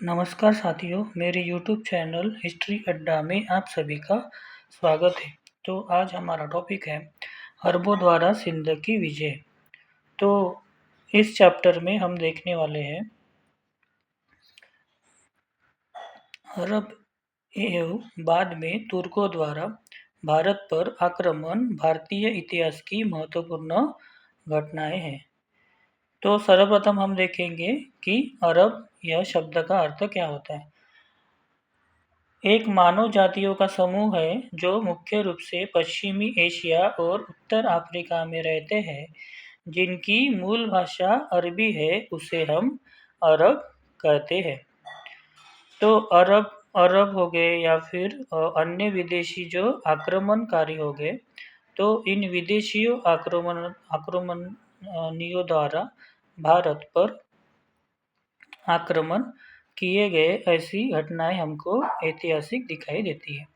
नमस्कार साथियों, मेरे YouTube चैनल हिस्ट्री अड्डा में आप सभी का स्वागत है। तो आज हमारा टॉपिक है अरबों द्वारा सिंध की विजय। तो इस चैप्टर में हम देखने वाले हैं अरब एवं बाद में तुर्कों द्वारा भारत पर आक्रमण। भारतीय इतिहास की महत्वपूर्ण घटनाएं हैं। तो सर्वप्रथम हम देखेंगे कि अरब यह शब्द का अर्थ क्या होता है। एक मानव जातियों का समूह है जो मुख्य रूप से पश्चिमी एशिया और उत्तर अफ्रीका में रहते हैं, जिनकी मूल भाषा अरबी है, उसे हम अरब कहते हैं। तो अरब अरब हो गए या फिर अन्य विदेशी जो आक्रमणकारी हो गए। तो इन विदेशियों आक्रमणियों द्वारा भारत पर आक्रमण किए गए ऐसी घटनाएं हमको ऐतिहासिक दिखाई देती है।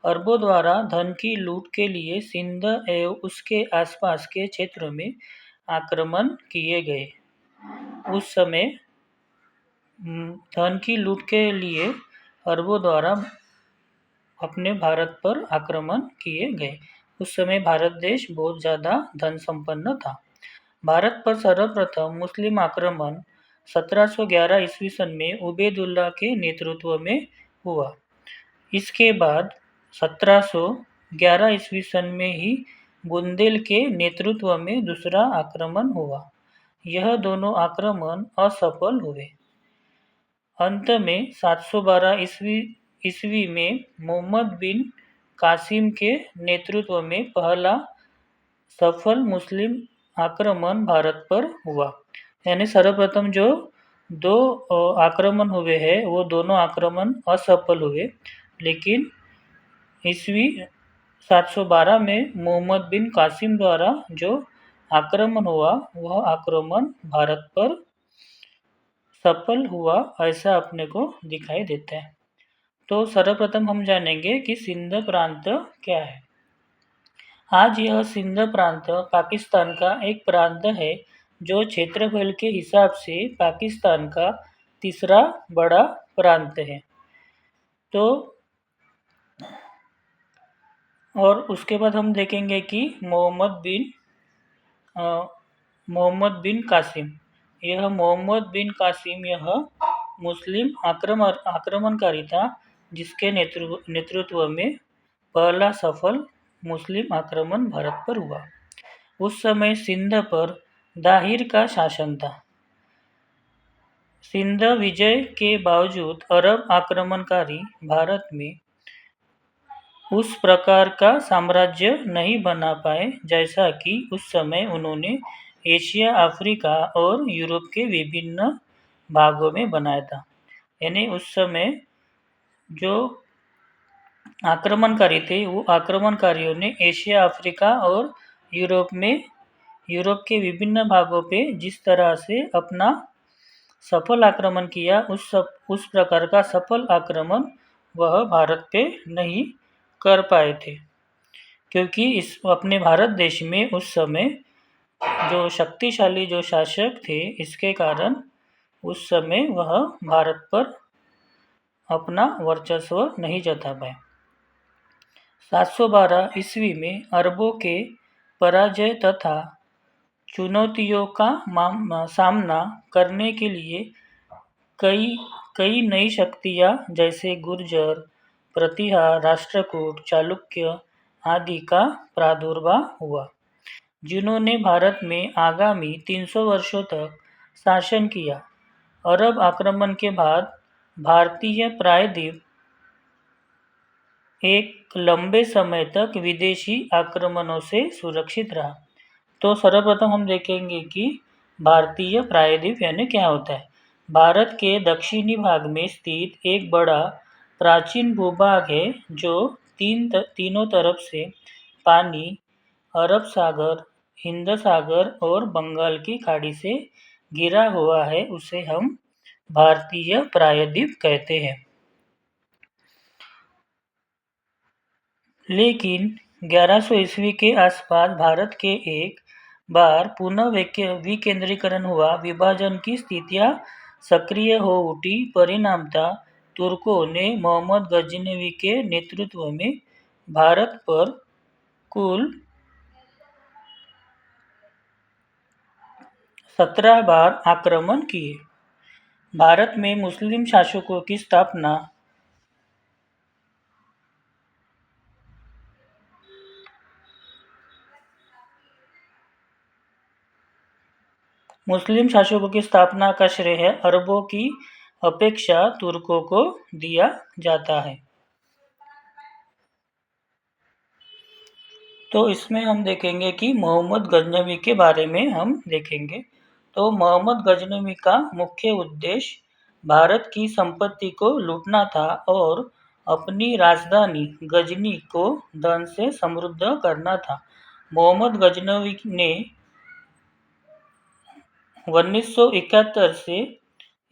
अरबों द्वारा धन की लूट के लिए सिंध एवं उसके आसपास के क्षेत्रों में आक्रमण किए गए। उस समय धन की लूट के लिए अरबों द्वारा अपने भारत पर आक्रमण किए गए। उस समय भारत देश बहुत ज़्यादा धन संपन्न था। भारत पर सर्वप्रथम मुस्लिम आक्रमण 1711 ईस्वी सन में उबैदुल्ला के नेतृत्व में हुआ। इसके बाद 1711 ईस्वी सन में ही बुंदेल के नेतृत्व में दूसरा आक्रमण हुआ। यह दोनों आक्रमण असफल हुए। अंत में 712 ईस्वी में मोहम्मद बिन कासिम के नेतृत्व में पहला सफल मुस्लिम आक्रमण भारत पर हुआ। यानी सर्वप्रथम जो दो आक्रमण हुए हैं वो दोनों आक्रमण असफल हुए, लेकिन ईस्वी 712 में मोहम्मद बिन कासिम द्वारा जो आक्रमण हुआ वह आक्रमण भारत पर सफल हुआ, ऐसा अपने को दिखाई देता है। तो सर्वप्रथम हम जानेंगे कि सिंध प्रांत क्या है। आज यह सिंध प्रांत पाकिस्तान का एक प्रांत है जो क्षेत्रफल के हिसाब से पाकिस्तान का तीसरा बड़ा प्रांत है। तो और उसके बाद हम देखेंगे कि मोहम्मद बिन कासिम, यह मोहम्मद बिन कासिम यह मुस्लिम आक्रमणकारी था, जिसके नेतृत्व में पहला सफल मुस्लिम आक्रमण भारत पर हुआ। उस समय सिंध पर दाहिर का शासन था। सिंध विजय के बावजूद अरब आक्रमणकारी भारत में उस प्रकार का साम्राज्य नहीं बना पाए जैसा कि उस समय उन्होंने एशिया, अफ्रीका और यूरोप के विभिन्न भागों में बनाया था। यानी उस समय जो आक्रमणकारी थे वो आक्रमणकारियों ने एशिया, अफ्रीका और यूरोप के विभिन्न भागों पे जिस तरह से अपना सफल आक्रमण किया, उस प्रकार का सफल आक्रमण वह भारत पे नहीं कर पाए थे, क्योंकि इस अपने भारत देश में उस समय जो शक्तिशाली जो शासक थे, इसके कारण उस समय वह भारत पर अपना वर्चस्व नहीं जता पाए। 712 ईस्वी में अरबों के पराजय तथा चुनौतियों का सामना करने के लिए कई नई शक्तियाँ जैसे गुर्जर, प्रतिहार, राष्ट्रकूट, चालुक्य आदि का प्रादुर्भाव हुआ, जिन्होंने भारत में आगामी 300 वर्षों तक शासन किया। अरब आक्रमण के बाद भारतीय प्रायद्वीप एक लंबे समय तक विदेशी आक्रमणों से सुरक्षित रहा। तो सर्वप्रथम हम देखेंगे कि भारतीय प्रायद्वीप यानी क्या होता है। भारत के दक्षिणी भाग में स्थित एक बड़ा प्राचीन भूभाग है जो तीनों तरफ से पानी, अरब सागर, हिंद सागर और बंगाल की खाड़ी से घिरा हुआ है, उसे हम भारतीय प्रायद्वीप कहते हैं। लेकिन 1100 ईस्वी के आसपास भारत के एक बार पुनः विकेंद्रीकरण हुआ। विभाजन की स्थितियां सक्रिय हो उठी। परिणामतः तुर्कों ने मोहम्मद गजनवी के नेतृत्व में भारत पर कुल 17 बार आक्रमण किए। भारत में मुस्लिम शासकों की स्थापना का श्रेय अरबों की अपेक्षा तुर्कों को दिया जाता है। तो इसमें हम देखेंगे कि मोहम्मद गजनवी के बारे में हम देखेंगे। तो मोहम्मद गजनवी का मुख्य उद्देश्य भारत की संपत्ति को लूटना था और अपनी राजधानी गजनी को धन से समृद्ध करना था। मोहम्मद गजनवी ने 1971 से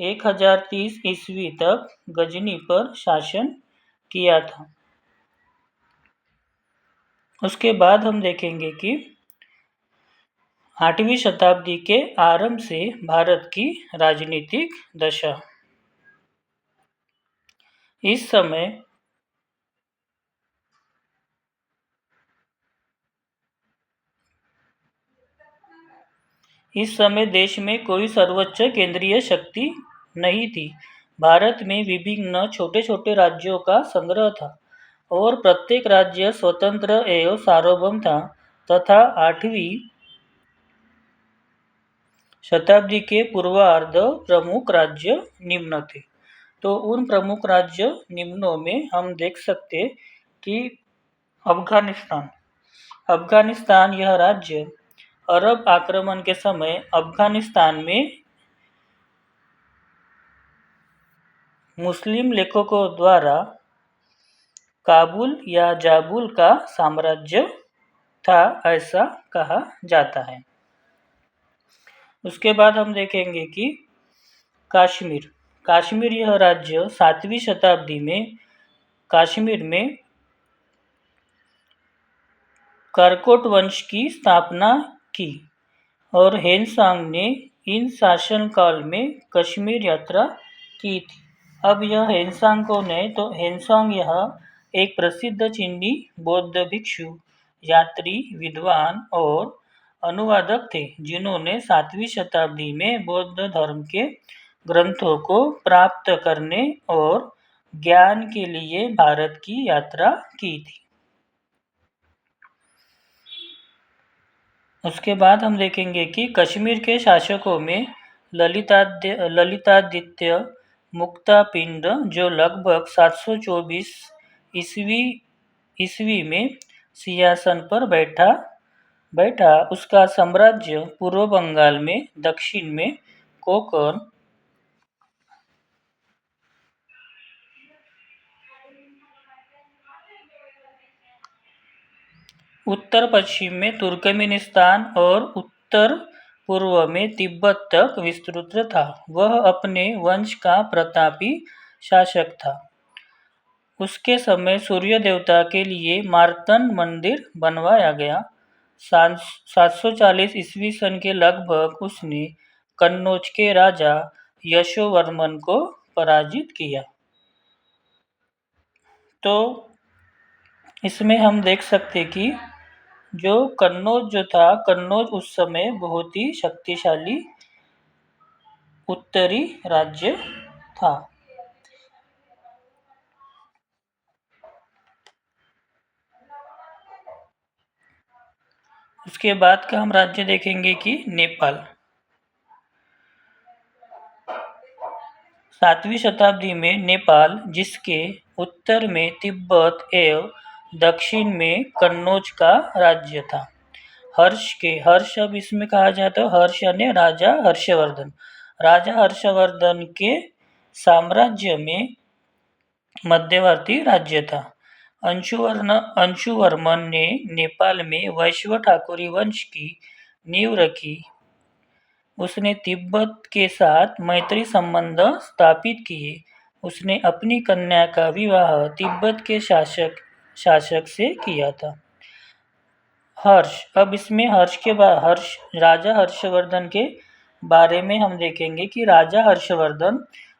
1030 ईस्वी तक गजनी पर शासन किया था। उसके बाद हम देखेंगे कि 8वीं शताब्दी के आरंभ से भारत की राजनीतिक दशा। इस समय देश में कोई सर्वोच्च केंद्रीय शक्ति नहीं थी। भारत में विभिन्न छोटे छोटे राज्यों का संग्रह था और प्रत्येक राज्य स्वतंत्र एवं सार्वभौम था तथा 8वीं शताब्दी के पूर्वार्ध प्रमुख राज्य निम्न थे। तो उन प्रमुख राज्य निम्नों में हम देख सकते कि अफगानिस्तान यह राज्य अरब आक्रमण के समय अफगानिस्तान में मुस्लिम लेखकों द्वारा काबुल या जाबुल का साम्राज्य था ऐसा कहा जाता है। उसके बाद हम देखेंगे कि कश्मीर यह राज्य 7वीं शताब्दी में कश्मीर में कारकोट वंश की स्थापना की और हेनसांग ने इन शासनकाल में कश्मीर यात्रा की थी। अब यह हेनसांग कौन है? तो हेनसांग यह एक प्रसिद्ध चीनी बौद्ध भिक्षु, यात्री, विद्वान और अनुवादक थे जिन्होंने 7वीं शताब्दी में बौद्ध धर्म के ग्रंथों को प्राप्त करने और ज्ञान के लिए भारत की यात्रा की थी। उसके बाद हम देखेंगे कि कश्मीर के शासकों में ललितादित्य मुक्तापिंड जो लगभग 724 ईस्वी में सिंहासन पर बैठा। उसका साम्राज्य पूर्व बंगाल में, दक्षिण में कोंकण, उत्तर पश्चिम में तुर्कमेनिस्तान और उत्तर पूर्व में तिब्बत तक विस्तृत था। वह अपने वंश का प्रतापी शासक था। उसके समय सूर्य देवता के लिए मार्तंड मंदिर बनवाया गया। 740 ईस्वी सन के लगभग उसने कन्नौज के राजा यशोवर्मन को पराजित किया। तो इसमें हम देख सकते कि जो कन्नौज उस समय बहुत ही शक्तिशाली उत्तरी राज्य था। उसके बाद का हम राज्य देखेंगे कि नेपाल। 7वीं शताब्दी में नेपाल, जिसके उत्तर में तिब्बत एवं दक्षिण में कन्नौज का राज्य था। हर्ष अब इसमें कहा जाता है, हर्ष यानी राजा हर्षवर्धन। राजा हर्षवर्धन के साम्राज्य में मध्यवर्ती राज्य था। अंशुवर्मन ने नेपाल में वैश्व ठाकुरी वंश की नींव रखी। उसने तिब्बत के साथ मैत्री संबंध स्थापित किए। उसने अपनी कन्या का विवाह तिब्बत के शासक से किया था। अब इसमें राजा हर्षवर्धन के बारे में हम देखेंगे कि राजा हर्षवर्धन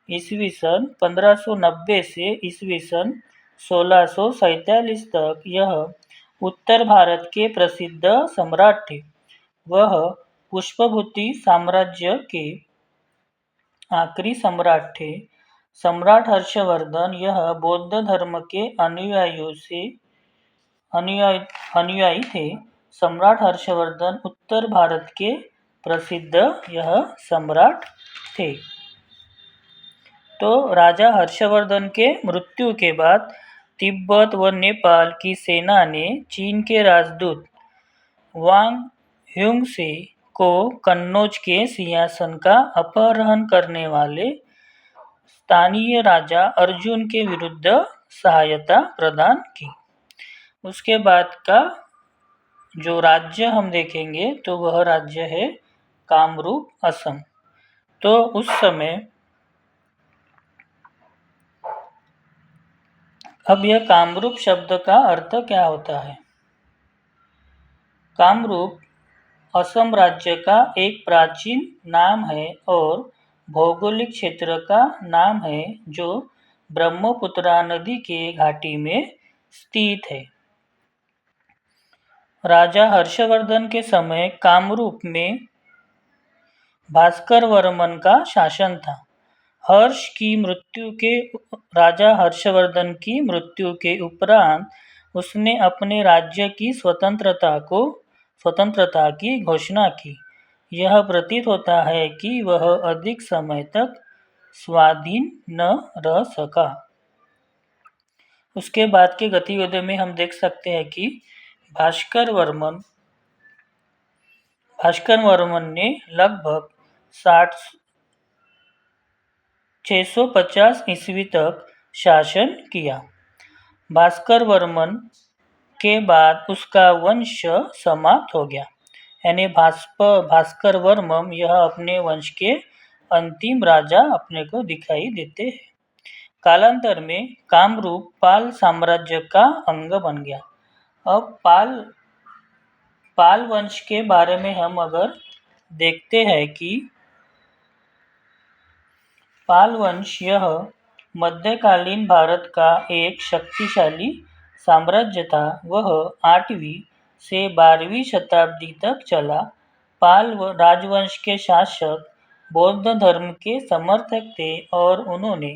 ईस्वी सन 1590 से ईस्वी सन 1647 तक यह उत्तर भारत के प्रसिद्ध सम्राट थे। वह पुष्पभूति साम्राज्य के आखिरी सम्राट थे। सम्राट हर्षवर्धन यह बौद्ध धर्म के अनुयायी थे। सम्राट हर्षवर्धन उत्तर भारत के प्रसिद्ध यह सम्राट थे। तो राजा हर्षवर्धन के मृत्यु के बाद तिब्बत व नेपाल की सेना ने चीन के राजदूत वांग ह्युंगसे को कन्नौज के सिंहासन का अपहरण करने वाले स्थानीय राजा अर्जुन के विरुद्ध सहायता प्रदान की। उसके बाद का जो राज्य हम देखेंगे तो वह राज्य है कामरूप असम। तो उस समय अब यह कामरूप शब्द का अर्थ क्या होता है? कामरूप असम राज्य का एक प्राचीन नाम है और भौगोलिक क्षेत्र का नाम है जो ब्रह्मपुत्रा नदी के घाटी में स्थित है। राजा हर्षवर्धन के समय कामरूप में भास्कर वर्मन का शासन था। राजा हर्षवर्धन की मृत्यु के उपरांत उसने अपने राज्य की स्वतंत्रता की घोषणा की। यह प्रतीत होता है कि वह अधिक समय तक स्वाधीन न रह सका। उसके बाद के गतिविधियों में हम देख सकते हैं कि भास्कर वर्मन ने लगभग 650 ईस्वी तक शासन किया। भास्कर वर्मन के बाद उसका वंश समाप्त हो गया, यानी भास्कर वर्मन यह अपने वंश के अंतिम राजा अपने को दिखाई देते हैं। कालांतर में कामरूप पाल साम्राज्य का अंग बन गया। अब पाल वंश के बारे में हम अगर देखते हैं कि पाल वंश यह मध्यकालीन भारत का एक शक्तिशाली साम्राज्य था। वह 8वीं से 12वीं शताब्दी तक चला। पाल राजवंश के शासक बौद्ध धर्म के समर्थक थे और उन्होंने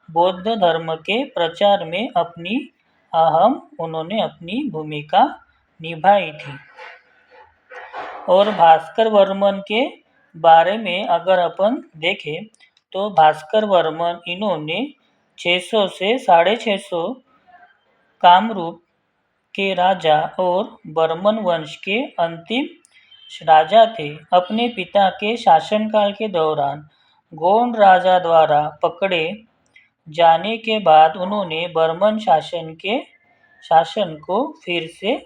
बौद्ध धर्म के प्रचार में अपनी भूमिका निभाई थी। और भास्कर वर्मन के बारे में अगर अपन देखें तो भास्कर वर्मन इन्होंने 600 से 650 कामरूप के राजा और बर्मन वंश के अंतिम राजा थे। अपने पिता के शासनकाल के दौरान गोंड राजा द्वारा पकड़े जाने के बाद उन्होंने बर्मन शासन को फिर से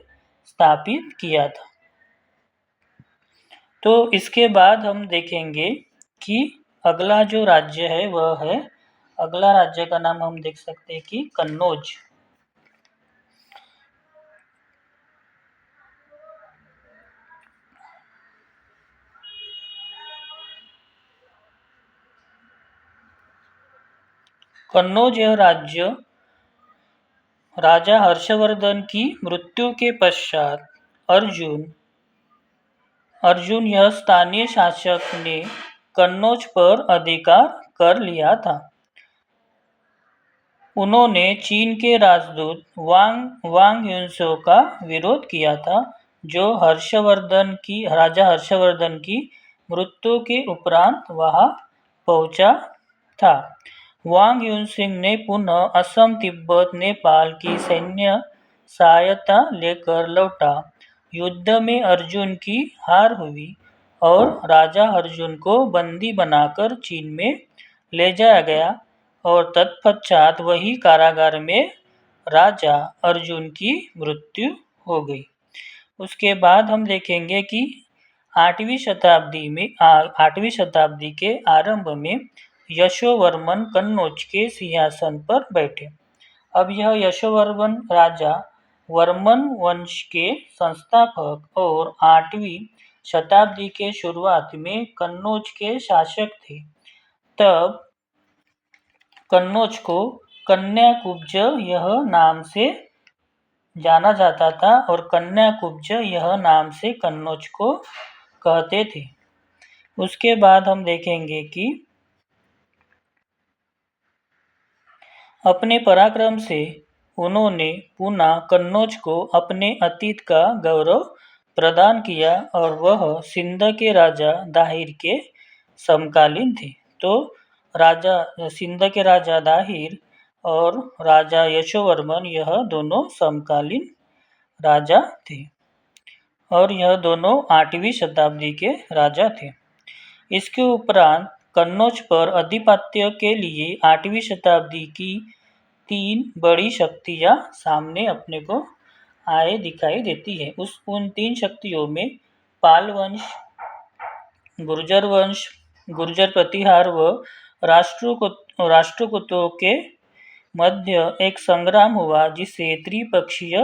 स्थापित किया था। तो इसके बाद हम देखेंगे कि अगला जो राज्य है वह है, अगला राज्य का नाम हम देख सकते हैं कि कन्नौज। कन्नौज यह राज्य राजा हर्षवर्धन की मृत्यु के पश्चात अर्जुन यह स्थानीय शासक ने कन्नौज पर अधिकार कर लिया था। उन्होंने चीन के राजदूत वांग ह्युंसो का विरोध किया था, जो राजा हर्षवर्धन की मृत्यु के उपरांत वहां पहुंचा था। वांग ह्युनसिंग ने पुनः असम, तिब्बत, नेपाल की सैन्य सहायता लेकर लौटा। युद्ध में अर्जुन की हार हुई और राजा अर्जुन को बंदी बनाकर चीन में ले जाया गया और तत्पश्चात वही कारागार में राजा अर्जुन की मृत्यु हो गई। उसके बाद हम देखेंगे कि 8वीं शताब्दी के आरंभ में यशोवर्मन कन्नौज के सिंहासन पर बैठे। अब यह यशोवर्मन राजा वर्मन वंश के संस्थापक और 8वीं शताब्दी के शुरुआत में कन्नौज के शासक थे। तब कन्नौज को कन्याकुब्ज यह नाम से जाना जाता था और कन्याकुब्ज यह नाम से कन्नौज को कहते थे। उसके बाद हम देखेंगे कि अपने पराक्रम से उन्होंने पुनः कन्नौज को अपने अतीत का गौरव प्रदान किया और वह सिंध के राजा दाहिर के समकालीन थे। तो सिंध के राजा दाहिर और राजा यशोवर्मन यह दोनों समकालीन राजा थे और यह दोनों 8वीं शताब्दी के राजा थे। इसके उपरांत कन्नौज पर आधिपत्य के लिए 8वीं शताब्दी की 3 बड़ी शक्तियाँ सामने अपने को दिखाई देती है। उन 3 शक्तियों में पाल वंश, गुर्जर प्रतिहार व राष्ट्रकूटों के मध्य एक संग्राम हुआ जिसे त्रिपक्षीय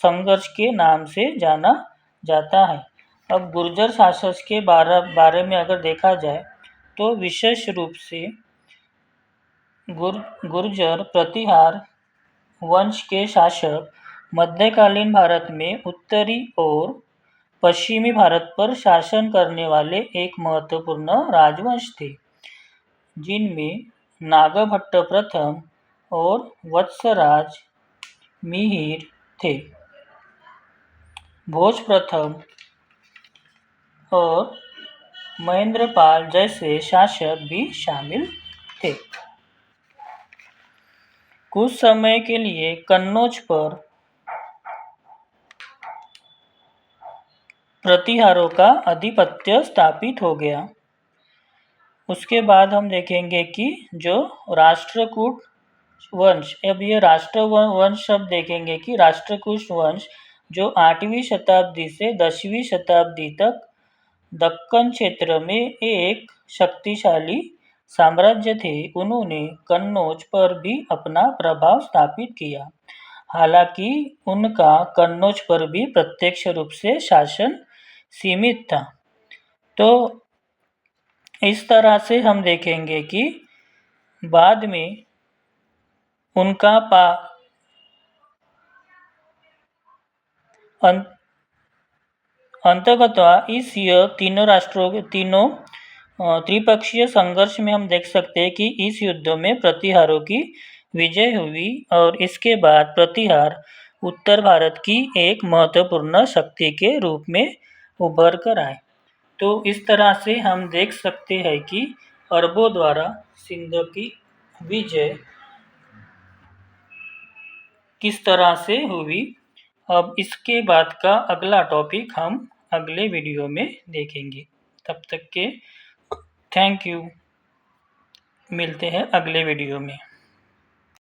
संघर्ष के नाम से जाना जाता है। अब गुर्जर शासक के बारे में अगर देखा जाए तो विशेष रूप से गुर्जर प्रतिहार वंश के शासक मध्यकालीन भारत में उत्तरी और पश्चिमी भारत पर शासन करने वाले एक महत्वपूर्ण राजवंश थे, जिनमें नागभट्ट प्रथम और वत्सराज मिहिर थे। भोज प्रथम और महेंद्रपाल जैसे शासक भी शामिल थे। कुछ समय के लिए कन्नौज पर प्रतिहारों का आधिपत्य स्थापित हो गया। उसके बाद हम देखेंगे कि जो राष्ट्रकूट वंश, अब ये राष्ट्रवंश शब्द देखेंगे कि राष्ट्रकूट वंश जो 8वीं शताब्दी से 10वीं शताब्दी तक दक्कन क्षेत्र में एक शक्तिशाली साम्राज्य थे, उन्होंने कन्नौज पर भी अपना प्रभाव स्थापित किया। हालांकि उनका कन्नौज पर भी प्रत्यक्ष रूप से शासन सीमित था। तो इस तरह से हम देखेंगे कि बाद में उनका अंततः इस तीनों त्रिपक्षीय संघर्ष में हम देख सकते हैं कि इस युद्ध में प्रतिहारों की विजय हुई और इसके बाद प्रतिहार उत्तर भारत की एक महत्वपूर्ण शक्ति के रूप में उभर कर आए। तो इस तरह से हम देख सकते हैं कि अरबों द्वारा सिंध की विजय किस तरह से हुई। अब इसके बाद का अगला टॉपिक हम अगले वीडियो में देखेंगे। तब तक के थैंक यू। मिलते हैं अगले वीडियो में।